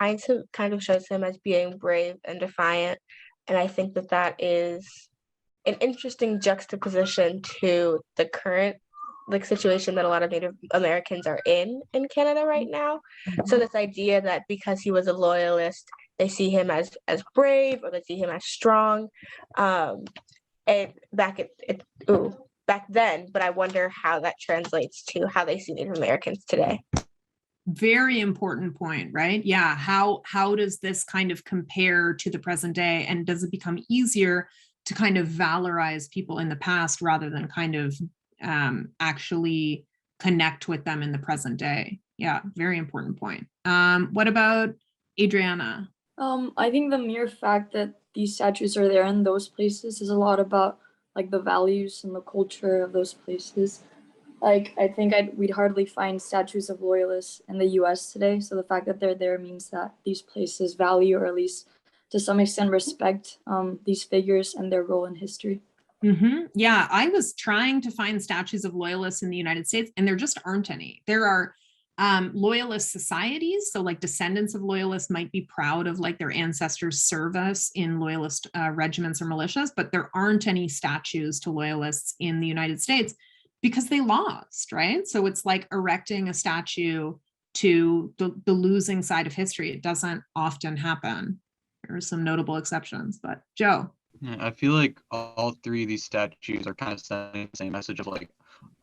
kind of shows him as being brave and defiant, and I think that is an interesting juxtaposition to the current like situation that a lot of Native Americans are in Canada right now. So this idea that because he was a Loyalist, they see him as brave, or they see him as strong, and back then, but I wonder how that translates to how they see Native Americans today. Very important point, right? Yeah, how does this kind of compare to the present day, and does it become easier to kind of valorize people in the past rather than kind of actually connect with them in the present day? Yeah, very important point. What about Adriana? I think the mere fact that these statues are there in those places is a lot about like the values and the culture of those places. Like I think we'd hardly find statues of Loyalists in the US today. So the fact that they're there means that these places value, or at least to some extent respect, these figures and their role in history. Mm-hmm. Yeah, I was trying to find statues of Loyalists in the United States, and there just aren't any. There are Loyalist societies, so like descendants of Loyalists might be proud of like their ancestors' service in Loyalist regiments or militias, but there aren't any statues to Loyalists in the United States because they lost, right? So it's like erecting a statue to the losing side of history. It doesn't often happen. There are some notable exceptions, but Joe. Yeah, I feel like all three of these statues are kind of sending the same message of like,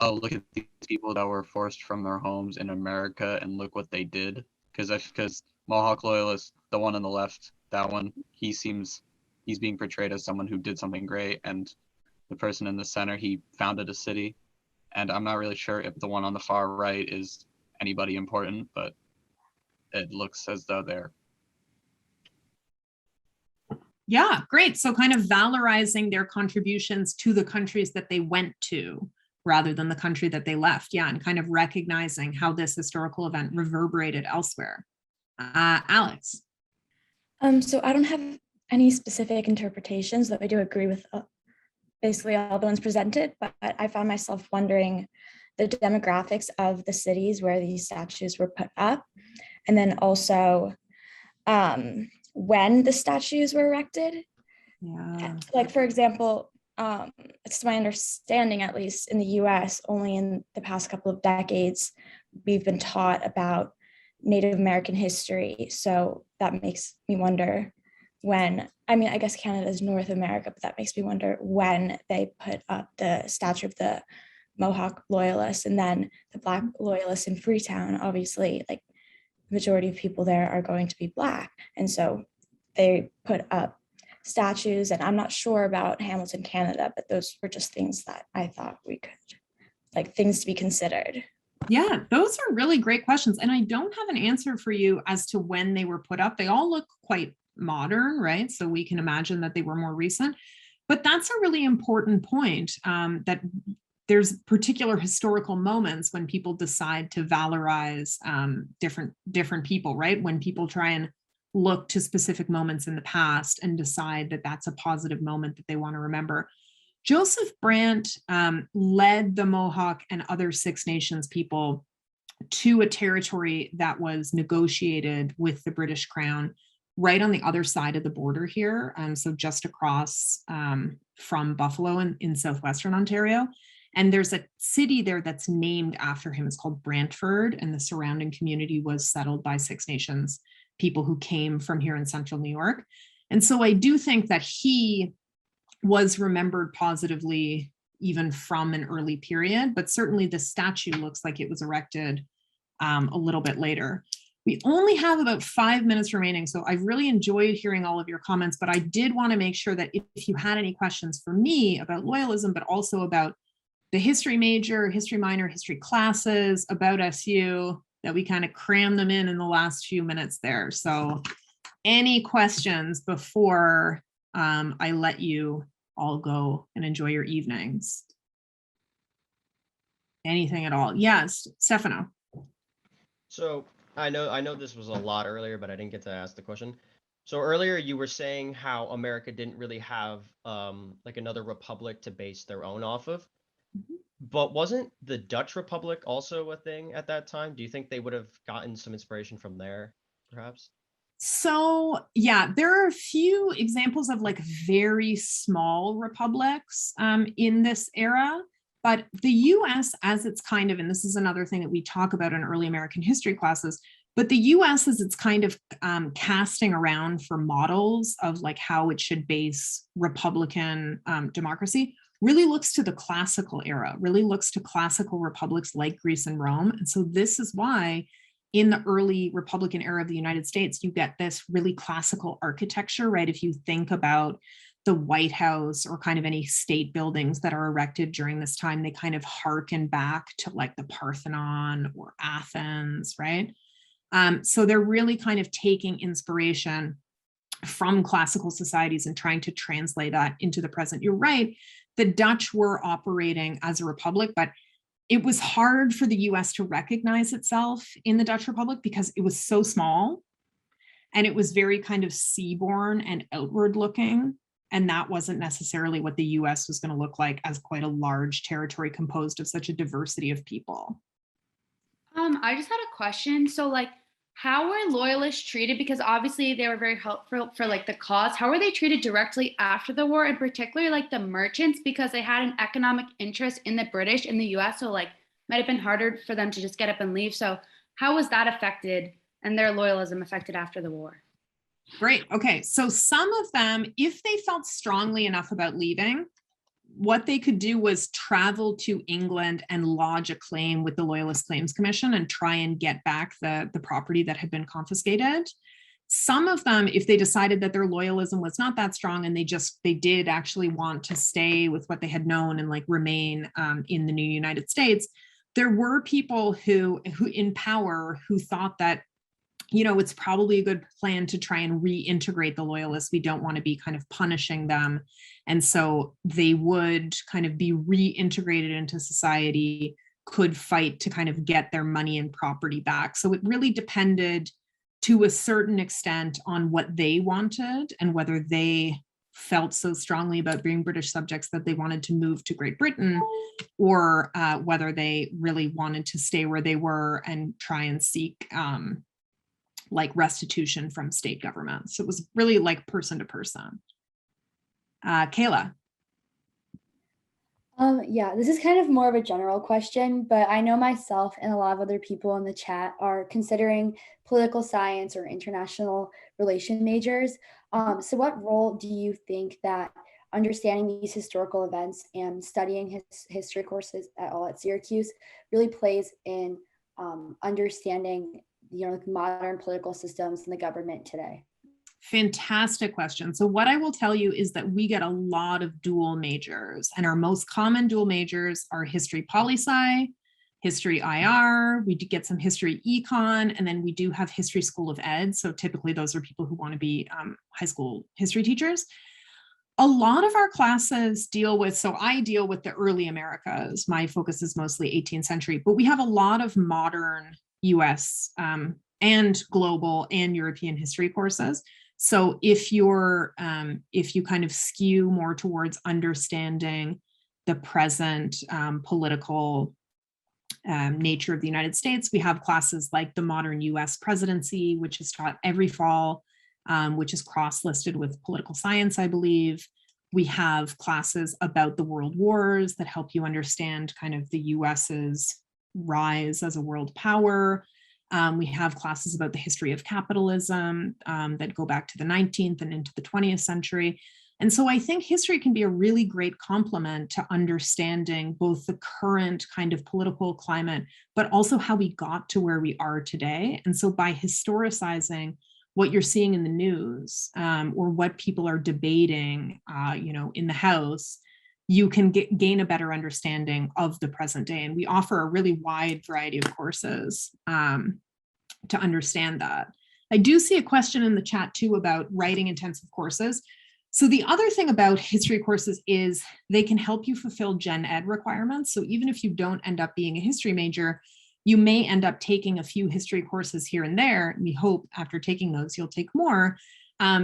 oh, look at these people that were forced from their homes in America and look what they did. Because Mohawk Loyalist, the one on the left, that one, he's being portrayed as someone who did something great, and the person in the center, he founded a city. And I'm not really sure if the one on the far right is anybody important, but it looks as though they're. Yeah, great. So kind of valorizing their contributions to the countries that they went to rather than the country that they left. Yeah, and kind of recognizing how this historical event reverberated elsewhere. Alex. So I don't have any specific interpretations, though I do agree with basically all the ones presented, but I found myself wondering the demographics of the cities where these statues were put up, and then also when the statues were erected. Yeah. Like, for example, it's my understanding, at least in the US, only in the past couple of decades, we've been taught about Native American history. So that makes me wonder when, I mean, I guess Canada is North America, but that makes me wonder when they put up the statue of the Mohawk Loyalists, and then the Black Loyalists in Freetown. Obviously, like, the majority of people there are going to be Black. And so they put up statues, and I'm not sure about Hamilton, Canada, but those were just things that I thought we could, like, things to be considered. Yeah, those are really great questions. And I don't have an answer for you as to when they were put up. They all look quite modern, right? So we can imagine that they were more recent. But that's a really important point, that there's particular historical moments when people decide to valorize different people, right? When people try and look to specific moments in the past and decide that that's a positive moment that they want to remember. Joseph Brant led the Mohawk and other Six Nations people to a territory that was negotiated with the British Crown right on the other side of the border here. So just across from Buffalo in southwestern Ontario. And there's a city there that's named after him. It's called Brantford, and the surrounding community was settled by Six Nations people who came from here in central New York. And so I do think that he was remembered positively even from an early period, but certainly the statue looks like it was erected a little bit later. We only have about 5 minutes remaining, so I've really enjoyed hearing all of your comments, but I did want to make sure that if you had any questions for me about loyalism, but also about the history major, history minor, history classes, about SU, that we kind of cram them in the last few minutes there. So any questions before I let you all go and enjoy your evenings? Anything at all? Yes, Stefano. So I know this was a lot earlier, but I didn't get to ask the question. So earlier you were saying how America didn't really have like another republic to base their own off of. But wasn't the Dutch Republic also a thing at that time? Do you think they would have gotten some inspiration from there, perhaps? So yeah, there are a few examples of like very small republics in this era, but the US as it's kind of, and this is another thing that we talk about in early American history classes, but the US as it's kind of casting around for models of like how it should base Republican democracy, really looks to the classical era, really looks to classical republics like Greece and Rome. And so this is why in the early Republican era of the United States, you get this really classical architecture, right? If you think about the White House or kind of any state buildings that are erected during this time, they kind of harken back to like the Parthenon or Athens, right? So they're really kind of taking inspiration from classical societies and trying to translate that into the present. You're right, the Dutch were operating as a republic, but it was hard for the US to recognize itself in the Dutch Republic because it was so small and it was very kind of seaborne and outward looking. And that wasn't necessarily what the US was going to look like as quite a large territory composed of such a diversity of people. I just had a question. So like, how were loyalists treated? Because obviously they were very helpful for like the cause. How were they treated directly after the war, and particularly like the merchants, because they had an economic interest in the British in the US, so like might have been harder for them to just get up and leave. So how was that affected and their loyalism affected after the war? Great. Okay. So some of them, if they felt strongly enough about leaving, what they could do was travel to England and lodge a claim with the Loyalist Claims Commission and try and get back the property that had been confiscated. Some of them, if they decided that their loyalism was not that strong and they did actually want to stay with what they had known and like remain in the new United States, there were people who in power who thought that it's probably a good plan to try and reintegrate the Loyalists. We don't want to be kind of punishing them. And so they would kind of be reintegrated into society, could fight to kind of get their money and property back. So it really depended to a certain extent on what they wanted and whether they felt so strongly about being British subjects that they wanted to move to Great Britain, or whether they really wanted to stay where they were and try and seek like restitution from state governments. So it was really like person to person. Kayla. Yeah, this is kind of more of a general question, but I know myself and a lot of other people in the chat are considering political science or international relation majors. So what role do you think that understanding these historical events and studying history courses at all at Syracuse really plays in understanding, like modern political systems and the government today? Fantastic question. So what I will tell you is that we get a lot of dual majors, and our most common dual majors are history poli-sci, history IR, we do get some history econ, and then we do have history school of ed. So typically those are people who want to be high school history teachers. A lot of our classes deal with, so I deal with the early Americas. My focus is mostly 18th century, but we have a lot of modern US and global and European history courses. So if you kind of skew more towards understanding the present political nature of the United States, we have classes like the modern US presidency, which is taught every fall, which is cross-listed with political science, I believe. We have classes about the world wars that help you understand kind of the US's rise as a world power. We have classes about the history of capitalism that go back to the 19th and into the 20th century. And so I think history can be a really great complement to understanding both the current kind of political climate, but also how we got to where we are today. And so by historicizing what you're seeing in the news or what people are debating, in the House, you can gain a better understanding of the present day. And we offer a really wide variety of courses to understand that. I do see a question in the chat too about writing intensive courses. So the other thing about history courses is they can help you fulfill gen ed requirements. So even if you don't end up being a history major, you may end up taking a few history courses here and there. And we hope after taking those, you'll take more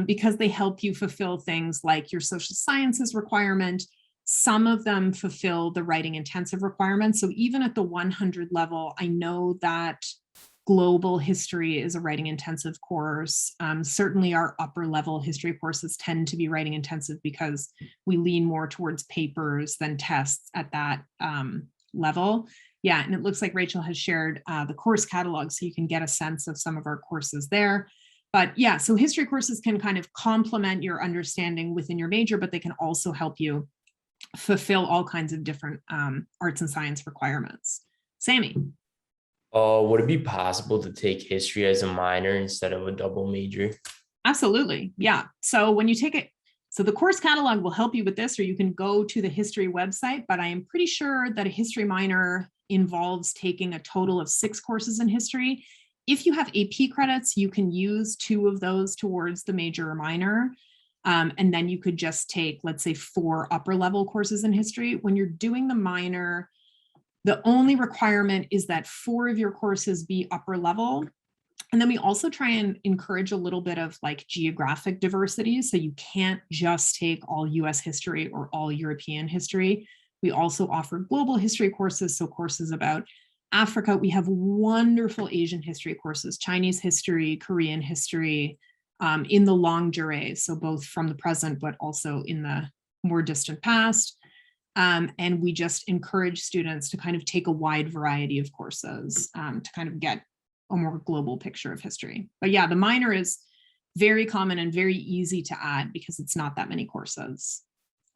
because they help you fulfill things like your social sciences requirement. Some of them fulfill the writing intensive requirements. So even at the 100 level, I know that global history is a writing intensive course. Certainly our upper level history courses tend to be writing intensive because we lean more towards papers than tests at that level. Yeah, and it looks like Rachel has shared the course catalog so you can get a sense of some of our courses there. But yeah, so history courses can kind of complement your understanding within your major, but they can also help you fulfill all kinds of different arts and science requirements. Sammy. Would it be possible to take history as a minor instead of a double major? Absolutely, yeah. So when you take it, so the course catalog will help you with this, or you can go to the history website, but I am pretty sure that a history minor involves taking a total of 6 courses in history. If you have AP credits, you can use 2 of those towards the major or minor. And then you could just take, let's say, 4 upper level courses in history. When you're doing the minor, the only requirement is that 4 of your courses be upper level. And then we also try and encourage a little bit of like geographic diversity. So you can't just take all US history or all European history. We also offer global history courses. So courses about Africa. We have wonderful Asian history courses, Chinese history, Korean history, in the longue durée. So both from the present, but also in the more distant past. And we just encourage students to kind of take a wide variety of courses to kind of get a more global picture of history. But yeah, the minor is very common and very easy to add because it's not that many courses.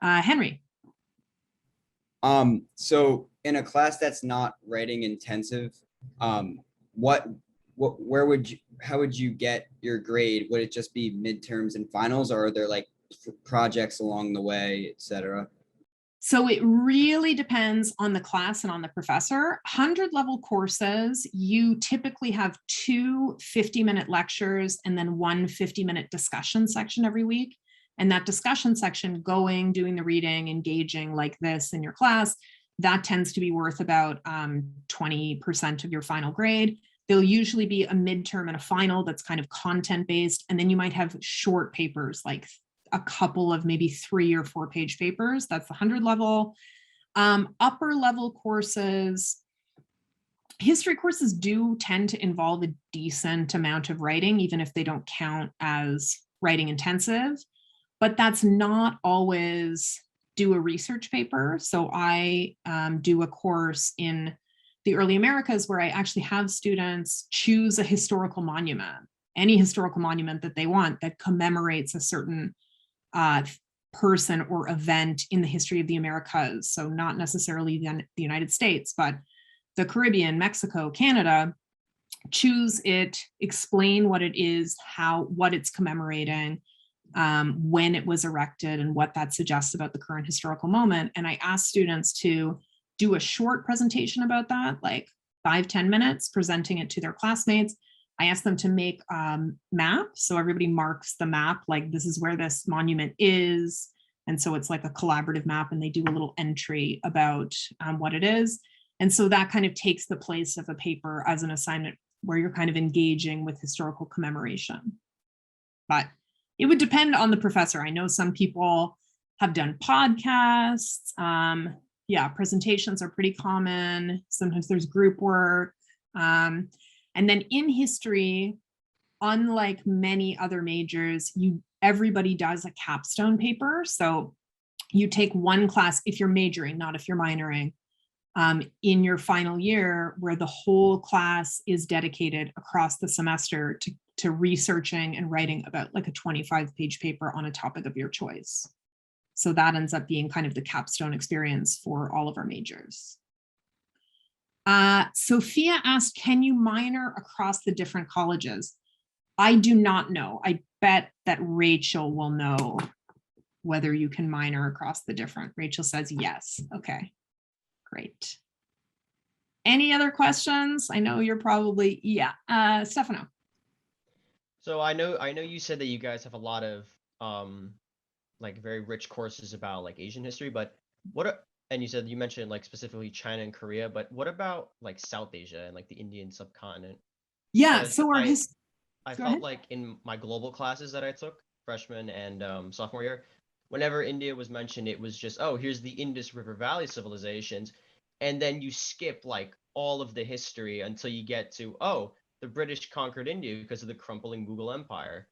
Henry. So in a class that's not writing intensive, how would you get your grade? Would it just be midterms and finals, or are there like projects along the way, etc.? So it really depends on the class and on the professor. 100-level courses, you typically have 2 50-minute lectures and then 1 50-minute discussion section every week. And that discussion section, doing the reading, engaging like this in your class, that tends to be worth about 20% of your final grade. There'll usually be a midterm and a final that's kind of content-based. And then you might have short papers, like a couple of maybe 3 or 4 page papers. That's the 100 level. Upper level courses, history courses do tend to involve a decent amount of writing, even if they don't count as writing intensive, but that's not always do a research paper. So I do a course in the early Americas where I actually have students choose a historical monument, any historical monument that they want that commemorates a certain person or event in the history of the Americas. So not necessarily the United States, but the Caribbean, Mexico, Canada. Choose it, explain what it is, what it's commemorating, when it was erected, and what that suggests about the current historical moment. And I ask students to do a short presentation about that, like 5-10 minutes, presenting it to their classmates. I asked them to make map. So everybody marks the map, like this is where this monument is. And so it's like a collaborative map, and they do a little entry about what it is. And so that kind of takes the place of a paper as an assignment where you're kind of engaging with historical commemoration. But it would depend on the professor. I know some people have done podcasts. Yeah, presentations are pretty common. Sometimes there's group work. And then in history, unlike many other majors, everybody does a capstone paper. So you take one class if you're majoring, not if you're minoring, in your final year, where the whole class is dedicated across the semester to researching and writing about like a 25-page paper on a topic of your choice. So that ends up being kind of the capstone experience for all of our majors. Sophia asked, can you minor across the different colleges? I do not know. I bet that Rachel will know whether you can minor across the different. Rachel says yes. Okay, great. Any other questions? I know you're probably, yeah. Stefano. So I know you said that you guys have a lot of like very rich courses about like Asian history, but and you mentioned like specifically China and Korea, but what about like South Asia and like the Indian subcontinent? Yeah, so I felt like in my global classes that I took, freshman and sophomore year, whenever India was mentioned, it was just, oh, here's the Indus River Valley civilizations. And then you skip like all of the history until you get to, oh, the British conquered India because of the crumbling Mughal Empire.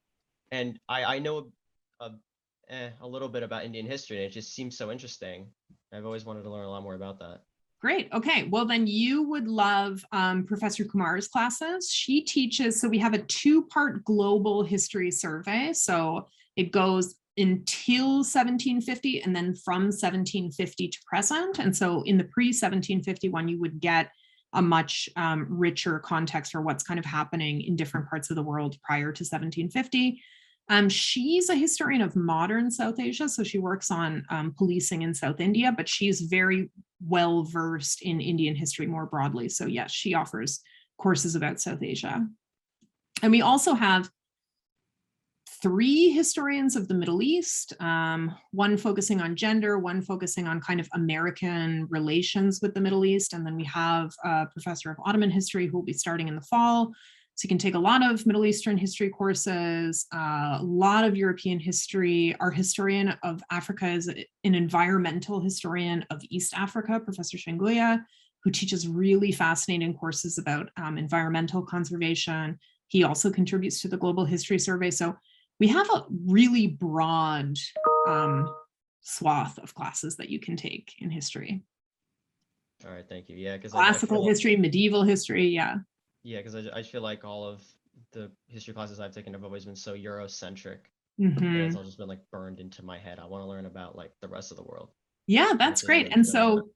And I know a little bit about Indian history, and it just seems so interesting. I've always wanted to learn a lot more about that. Great. Okay. Well, then you would love Professor Kumar's classes. She teaches, so we have a 2-part global history survey. So it goes until 1750 and then from 1750 to present. And so in the pre-1750 one, you would get a much richer context for what's kind of happening in different parts of the world prior to 1750. She's a historian of modern South Asia, so she works on policing in South India, but she's very well versed in Indian history more broadly. So yes, she offers courses about South Asia. And we also have 3 historians of the Middle East, one focusing on gender, one focusing on kind of American relations with the Middle East. And then we have a professor of Ottoman history who will be starting in the fall. So you can take a lot of Middle Eastern history courses, a lot of European history. Our historian of Africa is an environmental historian of East Africa, Professor Shenguya, who teaches really fascinating courses about environmental conservation. He also contributes to the Global History Survey. So we have a really broad swath of classes that you can take in history. All right, thank you. Yeah, because classical history, medieval history, yeah. Yeah, because I feel like all of the history classes I've taken have always been so Eurocentric. Mm-hmm. It's all just been like burned into my head. I want to learn about like the rest of the world. Yeah, that's great. And so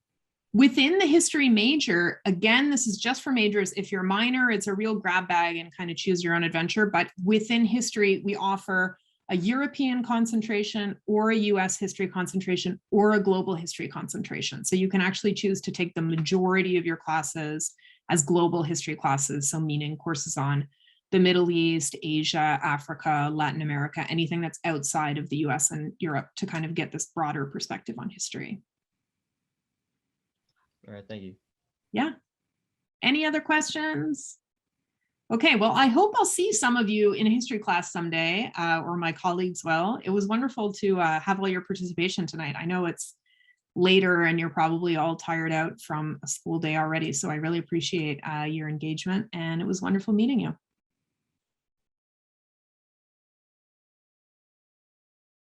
within the history major, again, this is just for majors. If you're a minor, it's a real grab bag and kind of choose your own adventure. But within history, we offer a European concentration or a US history concentration or a global history concentration. So you can actually choose to take the majority of your classes as global history classes, so meaning courses on the Middle East, Asia, Africa, Latin America, anything that's outside of the US and Europe to kind of get this broader perspective on history. All right, thank you. Yeah. Any other questions? Okay, well, I hope I'll see some of you in a history class someday, or my colleagues will. It was wonderful to have all your participation tonight. I know it's later and you're probably all tired out from a school day already, so I really appreciate your engagement, and it was wonderful meeting you.